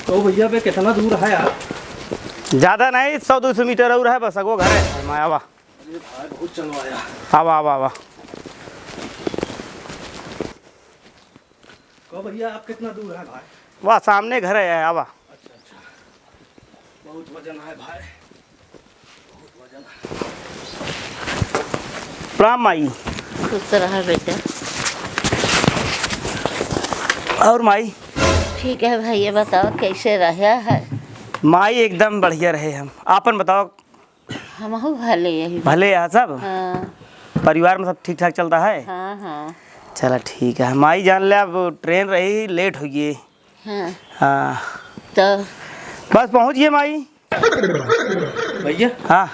तो भैया पे कितना दूर है यार? ज्यादा नहीं, 100-200 मीटर और है बस। अगो घर है मैं। आवा अरे भाई बहुत चलवाया। आवा आवा आवा। तो भैया आप कितना दूर है भाई? वह सामने घर है। आवा। अच्छा अच्छा, बहुत वजन है भाई, बहुत वजन है। प्रणाम माई। खुश रहा बेटा। और माई? ठीक है भैया, बताओ कैसे रहा है? माई एकदम बढ़िया रहे हम। आपन बताओ। हम भले यही। भले है सब? हाँ परिवार में सब ठीक ठाक चलता है? हाँ हाँ चला ठीक है माई। जान ले अब ट्रेन रही लेट हो गई। हाँ। हाँ तो बस पहुँच गए माई। भैया हाँ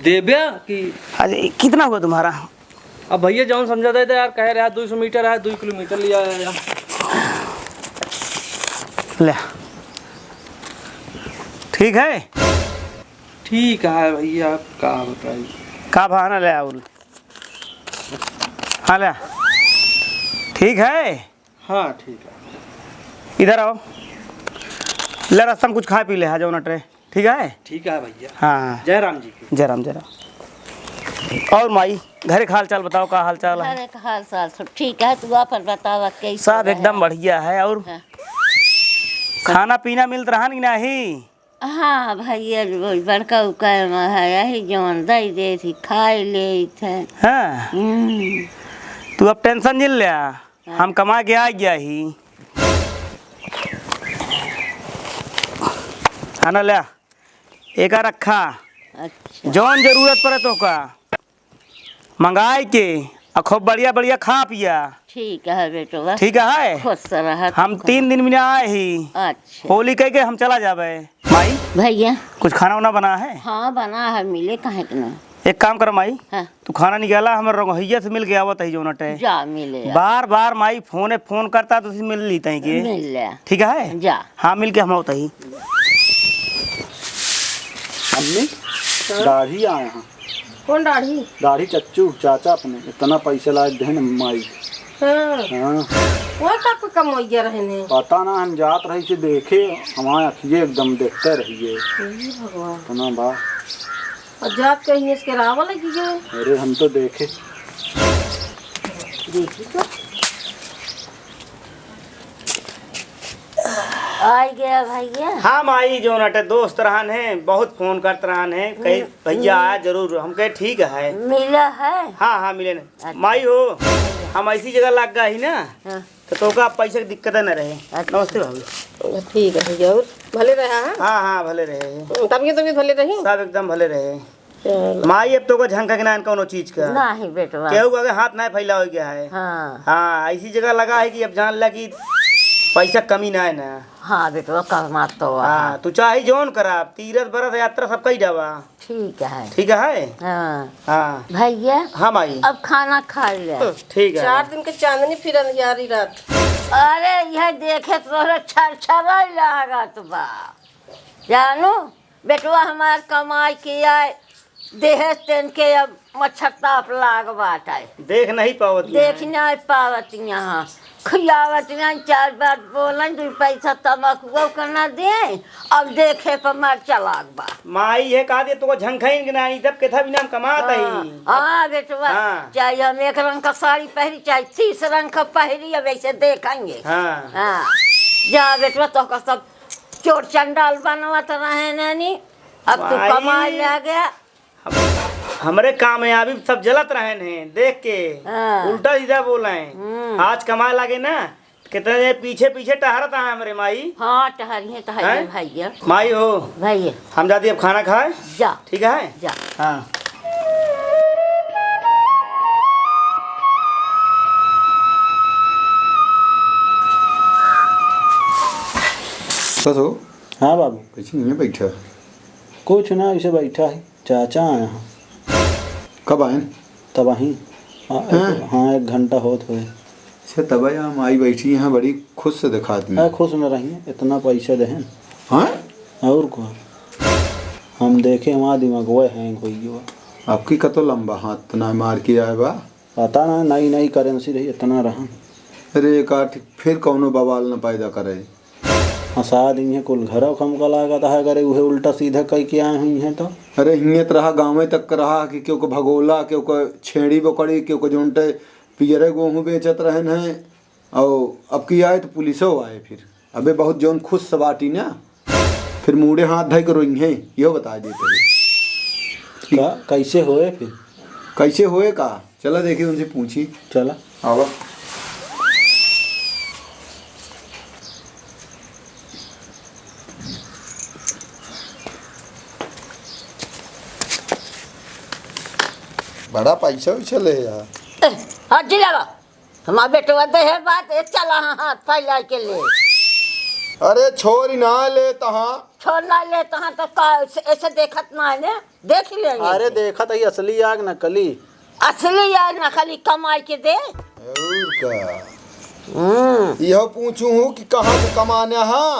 देव्या कि अरे कितना हुआ तुम्हारा? अब भैया जौन समझा दे यार, कह रहा 200 मीटर है, 2 किलोमीटर लिया यार। ले ठीक है। ठीक है भैया, आप का बताइए। का बहाना ले आउल? हाँ ले ठीक है। हाँ ठीक है। इधर आओ। ले रास्ता में कुछ खा पी ले। हाँ जाओ ना ट्रे। ठीक है। ठीक है भैया। हाँ जय राम जी की। जय राम जय राम। और माई घर का हाल चाल बताओ। का हाल चाल है? अरे हाल साल सब ठीक है। तू अपन बतावा कैसे? सब एकदम बढ़िया है। और हाँ। खाना पीना मिल रहा कि नहीं? हाँ भैया बड़का उकाय में है यही जौन दई दे थी खाई ले थे। हाँ तू अब टेंशन नहीं ले। हम कमा के आ गया ही। खाना ले एक रखा। अच्छा जौन जरूरत पड़े तो का मंगाई के खूब बढ़िया बढ़िया खा पिया। ठीक है बेटवा। ठीक है। खुश रहा। हम 3 दिन में आए ही। अच्छा होली कह के हम चला जाबे। माई भैया। कुछ खाना वाना बना है? हाँ बना है, मिले कहे के ना। एक काम कर माई। हाँ तू खाना निकाला हमारे रंगहिया से मिल के आवत है जो नटे। जा मिले। बार बार माई फोन करता तो मिल ली तई के। मिल ले। ठीक है। जा। हाँ मिल के हम आवत ही। हमने दाढ़ी आए हैं। कौन दाढ़ी? दाढ़ी चच्चू चाचा अपने इतना पैसा लाए देन माई। हाँ हाँ वो का कमैया रहने। पता ना, हम जात रही से देखे हमारे अखिए एकदम देखते रहिए। हे भगवान। इतना बा। और जात कहीं इसके रावा लगी गए। अरे हम तो देखे। देखी तो आ गया भैया। हाँ माई जो नटे दोस्त रहन है, बहुत फोन करते रहन है। कहीं भैया आया जरूर। हम कहे ठीक है। मिला है। हाँ हाँ मिले ना। माई हो हम ऐसी जगह लग गए ही ना हाँ। तो का पैसे की दिक्कत न रहे। अच्छा। नमस्ते भाभी। ठीक है भैया। और भले रहा है? हाँ हाँ भले रहे। तबीयत भले रही? सब एकदम भले रहे। चलो। माई अब तो को झंका के ना कोनो चीज का नहीं बेटवा। केहू का हाथ ना फैला हो गया है। हाँ हाँ ऐसी जगह लगा है कि अब जान ला कि पैसा कमी ना है ना। हाँ बेटवा कमा तो हाँ तू चाहे जोन करा। तीरथ बरत यात्रा सब कही जावा। ठीक है। ठीक है। हाँ हाँ भैया हाँ माई अब खाना खा लिया। ठीक है। 4 दिन के चांदनी फिरन यारी रात। अरे यह देखे तो छर लागत बा। जानू बेटवा हमार कमाई किया देह तेन के अब मच्छर ताप लाग बाटा। देख नहीं पावत देख नहीं पावत यहाँ खियावत नहीं। 4 बार बोलन 2 पैसा तमकुआ करना दे। अब देखे पर मर चलाक बा। माई ये कहा दे तो झंखाइन के नहीं तब के था भी नाम कमाता ही। हाँ बेटवा। हाँ। चाहे हम 1 रंग का साड़ी पहरी चाहे 30 रंग का पहरी अब ऐसे देखेंगे। हाँ हाँ जा बेटवा तो का सब चोर चंडाल बनवत रहे नानी। अब तू माई। कमाई ले गया। हमारे कामयाबी सब जलत रहे हैं देख के। हाँ। उल्टा सीधा बोल रहे हैं। आज कमाए लगे ना कितने पीछे पीछे टहरता है हमारे माई। हाँ टहरिए हैं? भैया। माई हो भैया हम जाती अब खाना खाए। जा ठीक है। जा। हाँ बस हो। हाँ बाबू। कैसे नहीं बैठा? कुछ ना ऐसे बैठा है। चाचा आए हैं। कब आए? तब वहीं। हाँ 1 घंटा होत हुए। अच्छा तब हम आई बैठी यहाँ बड़ी खुश से दिखाती हाँ खुश न रही इतना पैसा दें। हाँ और को हम देखे वहाँ दिमाग वो हैंग हो गया। आपकी कतो लंबा हाथ ना मार के आए बा। पता ना नई नई करेंसी रही इतना रहा। अरे एक आठ फिर कौनो बवाल न पैदा करे। हंसा दी है कुल घर खम का लागत है करे उहे उल्टा सीधा कह के आए हुई हैं तो। अरे हिंगत रहा गाँव तक रहा कि क्यों को भगोला क्यों को छेड़ी बकड़ी क्यों को जोंटे पियरे गेहूँ बेचत रहन हैं। और अब की आए तो पुलिसो आए फिर अबे बहुत जोन खुश सबाटी ना फिर मुड़े हाथ धई के रोई हैं यो बता देते का कैसे होए फिर कैसे होए का चला देखिए उनसे पूछी चला आवा। बड़ा पैसा भी चले यार। हाँ जी लगा हमारा बेटवा दे है बात एक चला हाथ फैला के ले अरे छोरी ना ले तहाँ छोड़ना ले तहाँ तो का ऐसे देखत ना है देख लेंगे। अरे देखा तो असली आग नकली असली या नकली कमाई के दे। और का यह पूछू हूँ कि कहाँ से कमाने हाँ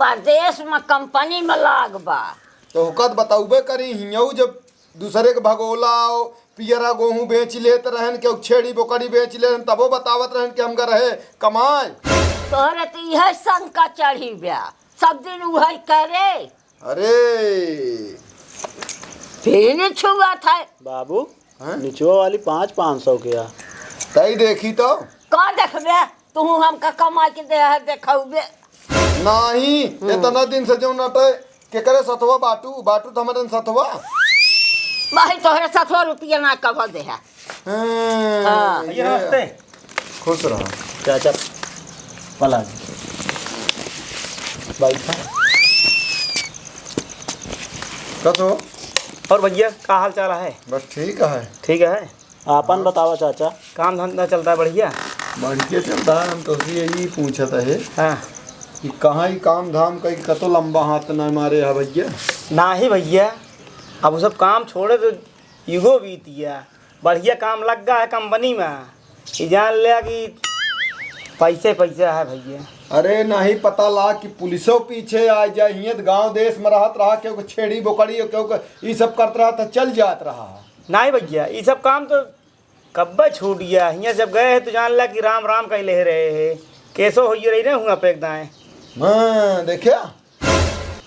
परदेश में कंपनी में लाग बा तो हुकत बताऊबे करी हियऊ जब दूसरे के भगोला पियरा गेहूँ बेच लेत रहन के छेड़ी बोकड़ी बेच लेन तबो बतावत रहन कि हम रहे कमाए। तोहरे तो यह शंका चढ़ी ब्या सब दिन वही करे। अरे फिर नहीं छुआ था बाबू निचवा वाली 500 के आ तई देखी तो कहाँ देखबे तू हमका कमा के दे है देखबे नहीं इतना दिन से जो नटे के करे सतवा बाटू बाटू तो हमारे सतवा भाई तोहरे 700 रुपया ना कब दे है। हाँ, ये नमस्ते। खुश रहो चाचा पला बैठा कसो और भैया का हाल चाल है? बस ठीक है। ठीक है। आपन बतावा चाचा। काम धंधा चलता है बढ़िया? बढ़िया चलता है। हम तो यही पूछत है हाँ कि कहाँ ही काम धाम कई कतो लंबा हाथ न मारे है भैया। ना ही भैया अब वो सब काम छोड़े तो युगो बीत गया। बढ़िया काम लग गया है कंपनी में ये जान लिया कि पैसे पैसा है भैया। अरे नहीं पता ला कि पुलिसों पीछे आ जाइए गांव देश में रहत रहा क्योंकि छेड़ी बोकड़ी क्योंकि ये सब करत रहा था चल जात रहा। नहीं भैया ये सब काम तो कब्बा छूट गया। यहाँ जब गए हैं तो जान लिया कि राम राम कहीं ले रहे हैं कैसो हो रही नहीं हुआ पे दाएँ। हाँ देखिया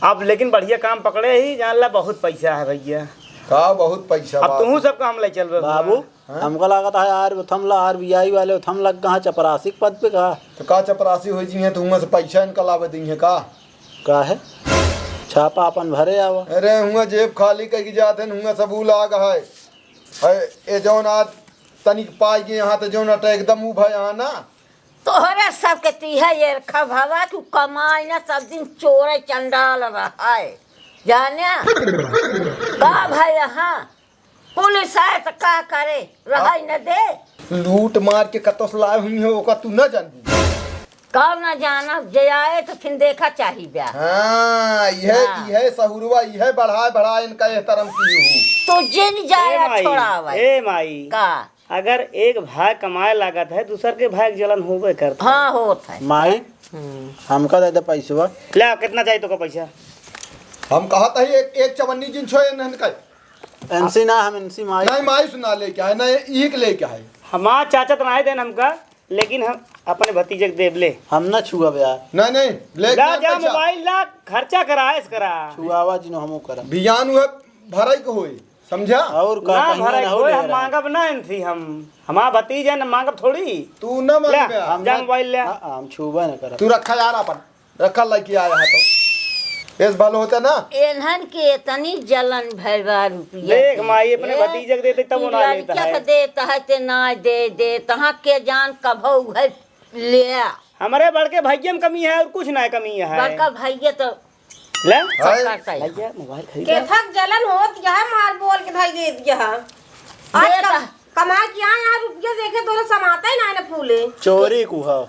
अब लेकिन बढ़िया काम पकड़े ही जान ला बहुत पैसा है भैया। का बहुत पैसा अब तू सब काम ले चल बाबू हमको लागत है यार थम ला RBI वाले थम लग कहाँ चपरासी पद पे कहा तो का चपरासी हो जी है तो उनमें से पैसा इनका लाभ दी है का है छापा अपन भरे आवा। अरे हुआ जेब खाली कही जाते हुआ सबू लाग है ए जौन आज तनिक पाई गए यहाँ तो जौन अट एकदम उभ है यहाँ ना तोहरे सब के तीहा ये रखा भावा कि कमाई ना सब दिन चोरे चंडाल रहा है जाने का भाई यहाँ पुलिस आए तो का करे रहा न दे लूट मार के कतोस लाए हुई हो का तू न जानती कब न जाना जे आए तो फिर देखा चाहिए ब्याह। हाँ यह सहुरवा यह बढ़ाए इनका एहतराम की हूँ तो जिन जाया छोड़ा ए माई का अगर एक भाई कमाए लागत है दूसर के भाई जलन होबे करता। हाँ होता है माई हमका दे दे पैसा ले कितना चाहिए तो का पैसा हम कहा था एक चवन्नी जिन छो एनसी ना हम एनसी माई नहीं माई सुना ले क्या है ना एक ले क्या है हमार चाचा तो नहीं देन हमका लेकिन हम अपने भतीजे के देव ले हम ना छुआ यार नहीं ले ला जा मोबाइल ला खर्चा करा ऐस करा छुआवा जिनो हमो करा बियान हुए भराई को होई समझा और का ना कहीं भरा ना हो कोई ले हम मांगब ना थी हम हमार भतीजे न मांगब थोड़ी। तू न ले मांग हम जा मोबाइल ले हम छुआ ना करा तू रखा यार अपन रखा लड़की आया है तो इस भलो होता ना एनहन के इतनी जलन भैया रुपया देख माई अपने भतीजे के देते तब वो ना लेता है। देता है ते ना दे तहाँ के जान कभो है ले हमारे बड़के भैया में कमी है और कुछ ना कमी है। बड़का भैया तो ले करता है भैया मोबाइल खरीद के थक जलन होत यह मार बोल के भाई दे दिया आज देता। कमा किया यार रुपया देखे तो समाता ही ना फूले चोरी कुहा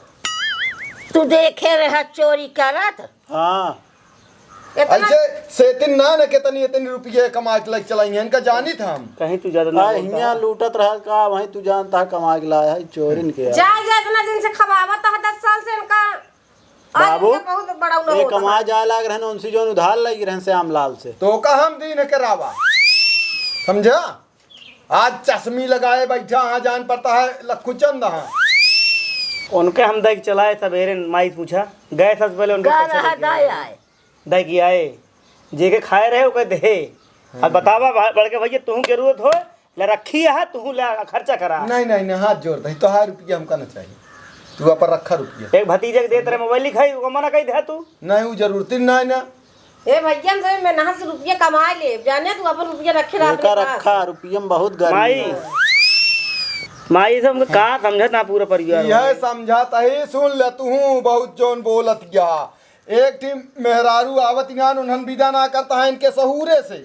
तू देखे रहा चोरी करत हाँ ऐसे सेतिन ना न कितनी इतनी रुपये कमा के लग चलाई इनका जानी था हम कहीं तू ज्यादा ना बोलता यहाँ लूटत रहा का वहीं तू जानता है कमा के लाया है चोरिन के जा इतना दिन से खवावत है 10 साल से इनका बाबू बहुत बड़ा उन्हें ये होता कमा जाए लाग रहने उनसे जो उधार लगी रहने श्याम लाल से तो का हम दीन करावा समझा। आज चश्मी लगाए बैठा हाँ जान पड़ता है लखू चंद हाँ उनके हम देख चलाए सवेरे माई पूछा गए सबसे पहले उनके गा पैसे रहा लेके दाई आए। आए दाई की आए जे के खाए रहे ओके दे। अब बतावा बढ़ के भैया तू जरूरत हो ले रखी है तू ले खर्चा करा। नहीं नहीं नहीं हाथ जोड़ दही तो 1000 रुपया हमका ना चाहिए तू अपन रखा रुपया एक भतीजे के दे तेरे मोबाइल खाई वो मना कही दे तू। नहीं वो जरूरती नहीं ना ए भैया से मैं नहा से रुपया कमा ले जाने तू अपन रुपया रखे रहा लेकर अपने पास। रखा रुपये में बहुत गर्मी माई है। माई सब का समझत ना पूरा परिवार यह समझाता ही सुन ले तू बहुत जोन बोलत गया एक टीम मेहरारू आवत यान उन्हन विदा ना करता है इनके सहूरे से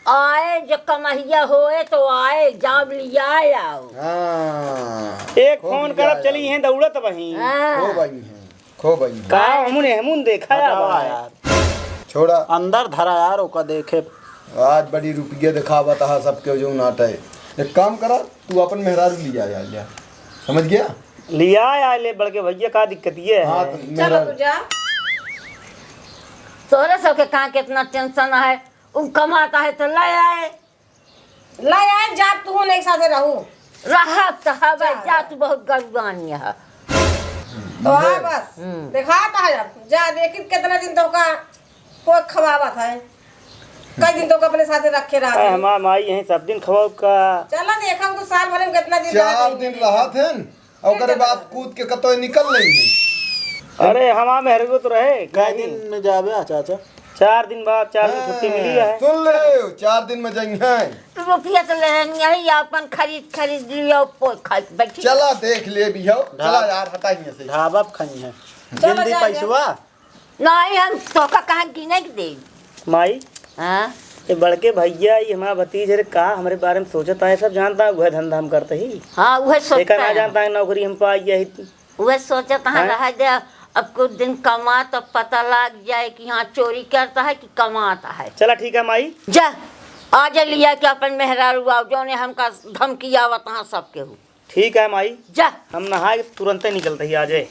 आए जो कमहिया होए तो आए जाब लिया आओ। हाँ एक फोन करब चली हैं दौड़त वहीं खो भाई है खो भाई है का हमने देखा हटावा यार यार छोड़ा अंदर धरा यार ओका देखे आज बड़ी रुपये दिखावत है सबके जो नाटे एक काम करा तू अपन मेहरारू लिया जा समझ गया लिया आए ले बढ़ के भैया का दिक्कत ये हाँ है। तो चलो मेहरारू तू जा। तोरे सबके कहाँ कितना टेंशन है उन कमाता है तो ले आए ला आए जा तू नहीं साथे रहूं रहा तो हवे जा तू बहुत गरबानी है। तो आ बस दिखाता है अब जा देखी कितना दिन तो का कोई खवावत है कई दिन तो अपने साथे रखे रहा है। हमार माई यहीं सब दिन खवाब का चला देखा तो साल भर में कितना दिन रहा 4 दिन रहा थे और ओकरे बाद कूद के कतो निकल रही है अरे हमार मेहरगो तो रहे कै दिन में जाबे चाचा 4 दिन बाद 4 दिन छुट्टी मिली है। सुन ले 4 दिन में जाएंगे रुपया तो लेनी है अपन खरीद लियो खाई बैठी। चला देख ले भी हो चला यार हटाइए से ढाबा पे खाई है चलो जल्दी जा, पैसवा नहीं हम तो का कहाँ गिने के दे। माई हाँ ये बड़के भैया ये हमारा भतीज रे का हमारे बारे में सोचता है सब जानता है वह धंधा हम करते ही हाँ वह एक सोचता ना है जानता है नौकरी हम पाई यही वह सोचता है रह दे अब कुछ दिन कमा तो पता लग जाए कि हाँ चोरी करता है कि कमाता है। चला ठीक है माई जा आज लिया कि अपन मेहरारू आओ जो ने हमका धमकी आवत हाँ सबके हो। ठीक है माई जा हम नहाए तुरंत निकलते ही आ जाए।